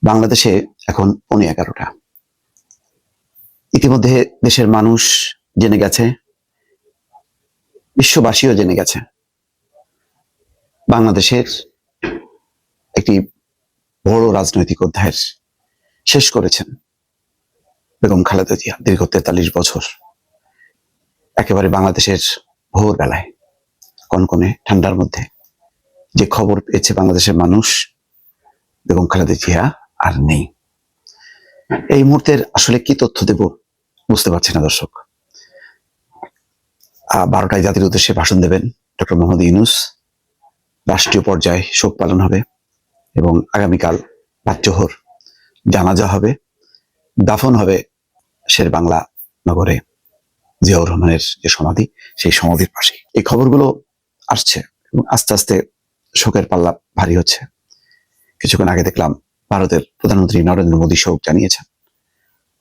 বাংলাদেশে এখন 11:15। ইতিমধ্যে দেশের মানুষ জেনে গেছে, বিশ্ববাসীও জেনে গেছে, বাংলাদেশের একটি বড় রাজনৈতিক অধ্যায়ের শেষ করেছেন বেগম খালেদা জিয়া। দীর্ঘ 43 বছর একেবারে বাংলাদেশের ভোর বেলায় কনকনে ঠান্ডার মধ্যে যে খবর পেয়েছে বাংলাদেশের মানুষ, বেগম খালেদা জিয়া আর নেই। এই মুহূর্তের আসলে কি তথ্য দেব বুঝতে পারছি না দর্শক। 12টায় জাতির উদ্দেশ্যে ভাষণ দেবেন ডক্টর মোহাম্মদ ইউনূস। রাষ্ট্রীয় পর্যায়ে শোক পালন হবে এবং আগামীকাল রাতজোহর জানাজা হবে, দাফন হবে শের বাংলা নগরে জিয়াউর রহমানের যে সমাধি, সেই সমাধির পাশে। এই খবরগুলো আসছে এবং আস্তে আস্তে শোকের পাল্লা ভারী হচ্ছে। কিছুক্ষণ আগে দেখলাম ভারতের প্রধানমন্ত্রী নরেন্দ্র মোদী শোক জানিয়েছেন।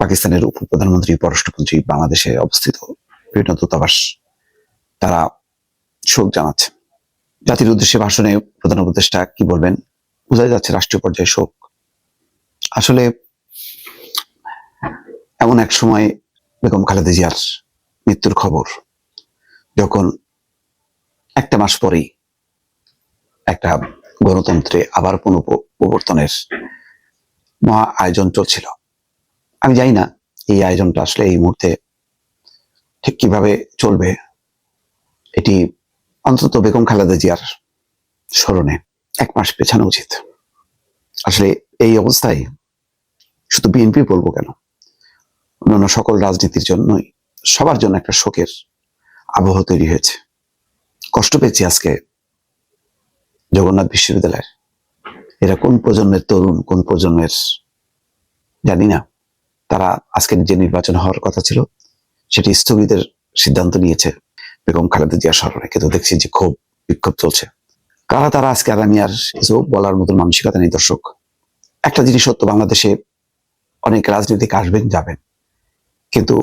পাকিস্তানের উপপ্রধানমন্ত্রী, পররাষ্ট্রমন্ত্রী, বাংলাদেশে অবস্থিত বিভিন্ন দূতাবাস তারা শোক জানাচ্ছে। জাতির উদ্দেশ্যে ভাষণে প্রধান উপদেষ্টা কি বলবেন বোঝাই যাচ্ছে রাষ্ট্রীয় পর্যায়ে শোক। আসলে এমন এক সময় বেগম খালেদা জিয়ার মৃত্যুর খবর যখন একটা মাস পরেই একটা গণতন্ত্রে আবার পুনঃপ্রবর্তনের মহা আয়োজন চলছিল। আমি জানি না এই আয়োজনটা আসলে এই মুহূর্তে ঠিক কিভাবে চলবে। এটি অন্তত বেগম খালেদা জিয়ার স্মরণে 1 মাস পেছানো উচিত। আসলে এই অবস্থায় শুধু বিএনপি বলবো কেন, অন্যান্য সকল রাজনীতির জন্যই সবার জন্য একটা শোকের আবহ তৈরি হয়েছে। কষ্ট পেয়েছি আজকে জগন্নাথ বিশ্ববিদ্যালয়ের এরা কোন প্রজন্মের তরুণ, কোন প্রজন্মের জানি না, তারা আজকের যে নির্বাচন হওয়ার কথা ছিল সেটি স্থগিতের সিদ্ধান্ত নিয়েছে বেগম খালেদা জিয়ার স্মরণে। কিন্তু দেখছি যে ক্ষোভ বিক্ষোভ চলছে। কারা তারা আজকে আর আমি আর কিছু বলার মতন মানসিকতা নেই দর্শক। একটা জিনিস সত্য, বাংলাদেশে অনেক রাজনীতিক আসবেন যাবেন, কিন্তু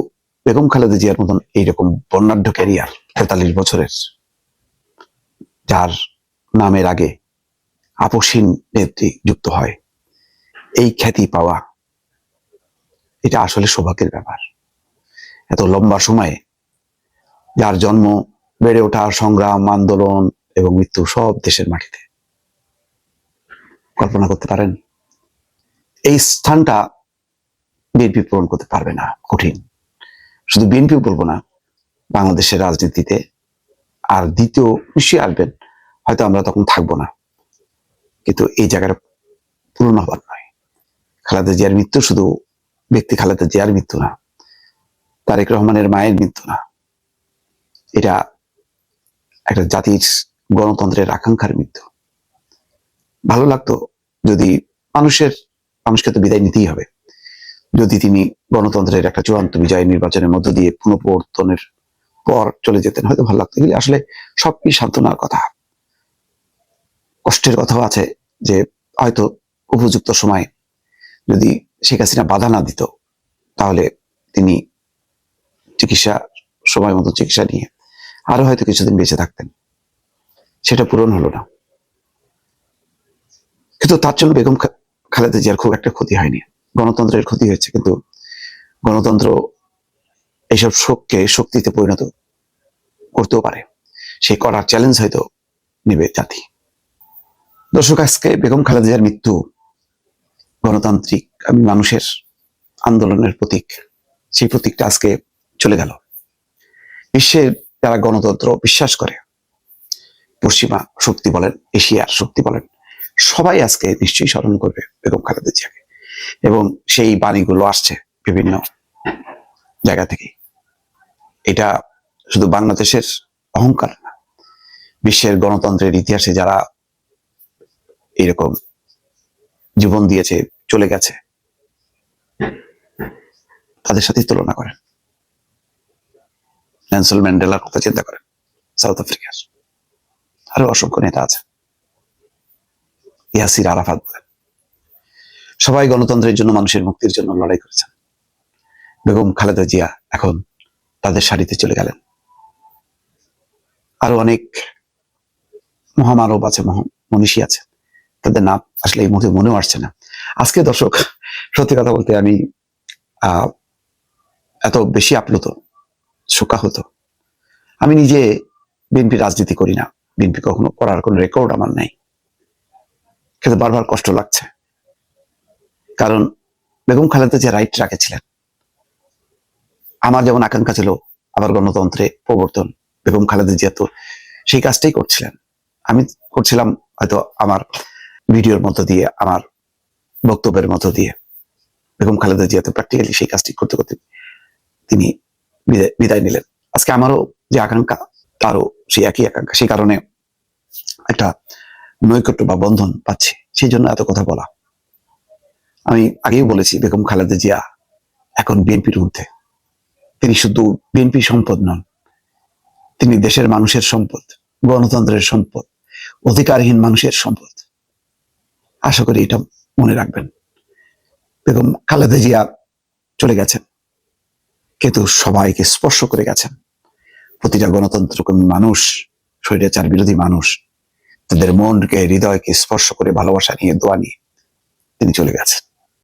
বেগম খালেদা জিয়ার মতন এইরকম বর্ণাঢ্য ক্যারিয়ার 43 বছরের, যার নামের আগে আপসহীন নেত্রী যুক্ত হয়, এই খ্যাতি পাওয়া এটা আসলে সৌভাগ্যের ব্যাপার। এত লম্বা সময়ে যার জন্ম, বেড়ে ওঠা, সংগ্রাম, আন্দোলন এবং মৃত্যু সব দেশের মাটিতে, কল্পনা করতে পারেন? এই স্থানটা বিএনপি পূরণ করতে পারবে না, কঠিন। শুধু বিএনপিও বলবো না, বাংলাদেশের রাজনীতিতে আর দ্বিতীয় নিশ্চয়ই আসবেন, হয়তো আমরা তখন থাকবো না, কিন্তু এই জায়গাটা পূরণ হবার নয়। খালেদা জিয়ার মৃত্যু শুধু ব্যক্তি খালেদা জিয়ার মৃত্যু না, তারেক রহমানের মায়ের মৃত্যু না, এটা একটা জাতির গণতন্ত্রের আকাঙ্ক্ষার মৃত্যু। ভালো লাগতো যদি মানুষকে তো বিদায় নিতেই হবে, যদি তিনি গণতন্ত্রের একটা চূড়ান্ত বিজয় নির্বাচনের মধ্য দিয়ে পুনঃপ্রবর্তনের পর চলে যেতেন, হয়তো ভালো লাগতো। এগুলি আসলে সবই সান্ত্বনার কথা। কষ্টের কথাও আছে যে হয়তো উপযুক্ত সময় যদি শেখ হাসিনা বাধা না দিত, তাহলে তিনি সময় মতো চিকিৎসা নিয়ে আরো হয়তো কিছুদিন বেঁচে থাকতেন। সেটা পূরণ হলো না, কিন্তু তার জন্য বেগম খালেদা জিয়ার খুব একটা ক্ষতি হয়নি। গণতন্ত্রের ক্ষতি হয়েছে, কিন্তু গণতন্ত্র এইসব শোককে শক্তিতে পরিণত করতেও পারে। সেই করার চ্যালেঞ্জ হয়তো নেবে জাতি। দর্শক, আজকে বেগম খালেদা জিয়ার মৃত্যু গণতান্ত্রিক মানুষের আন্দোলনের প্রতীক। সেই প্রতীকটা আজকে চলে গেল। বিশ্বের যারা গণতন্ত্র বিশ্বাস করে, পশ্চিমা শক্তি বলেন, এশিয়ার শক্তি বলেন, সবাই আজকে নিশ্চয়ই স্মরণ করবে বেগম খালেদা জিয়াকে। এবং সেই বাণীগুলো আসছে বিভিন্ন জায়গা থেকে। এটা শুধু বাংলাদেশের অহংকার না, বিশ্বের গণতন্ত্রের ইতিহাসে যারা এরকম জীবন দিয়েছে, চলে গেছে, তাদের সাথে তুলনা করেন। নেলসন ম্যান্ডেলার কথা চিন্তা করেন, সাউথ আফ্রিকার। আরো অসংখ্য নেতা আছে, ইয়াসির আরাফাত বলেন। সবাই গণতন্ত্রের জন্য, মানুষের মুক্তির জন্য লড়াই করেছেন। বেগম খালেদা জিয়া এখন তাদের সারিতে চলে গেলেন। আরো অনেক মহামানব আছে, মনীষী আছে, তাদের নাম আসলে এই মুহূর্তে মনেও আসছে না। আজকে দর্শক, সত্যি কথা বলতে আমি এত বেশি আপ্লুত, শোকাহত। আমি নিজে বিএনপি রাজনীতি করি না, বিএনপি কখনো করার কোনো রেকর্ড আমার নাই, কিন্তু বারবার কষ্ট লাগছে। কারণ বেগম খালেদা যে রাইট রাখেছিলেন, আমার যেমন আকাঙ্ক্ষা ছিল আবার গণতন্ত্রে প্রবর্তন, বেগম খালেদা জিয়া তো সেই কাজটাই করছিলেন। আমি করছিলাম হয়তো আমার ভিডিওর মধ্য দিয়ে, আমার বক্তব্যের মধ্য দিয়ে। বেগম খালেদা জিয়া তো প্র্যাকটিক্যালি সেই কাজটি করতে করতে তিনি বিদায় নিলেন। আজকে আমারও যে আকাঙ্ক্ষা, তারও সেই একই আকাঙ্ক্ষা। সেই কারণে একটা নৈকট্য বা বন্ধন পাচ্ছি, সেই জন্য এত কথা বলা। আমি আগেই বলেছি, বেগম খালেদা জিয়া এখন বিএনপির ঊর্ধ্বে। তিনি শুধু বিএনপি সম্পদ নন, তিনি দেশের মানুষের সম্পদ, গণতন্ত্রের সম্পদ, অধিকারহীন মানুষের সম্পদ। আশা করি এটা মনে রাখবেন। বেগম খালেদা জিয়া চলে গেছেন, কিন্তু সবাইকে স্পর্শ করে গেছেন। প্রতিটা গণতন্ত্রকর্মী মানুষ, স্বৈরাচার বিরোধী মানুষ, তাদের মনকে, হৃদয়কে স্পর্শ করে ভালোবাসা নিয়ে, দোয়া নিয়ে তিনি চলে গেছেন।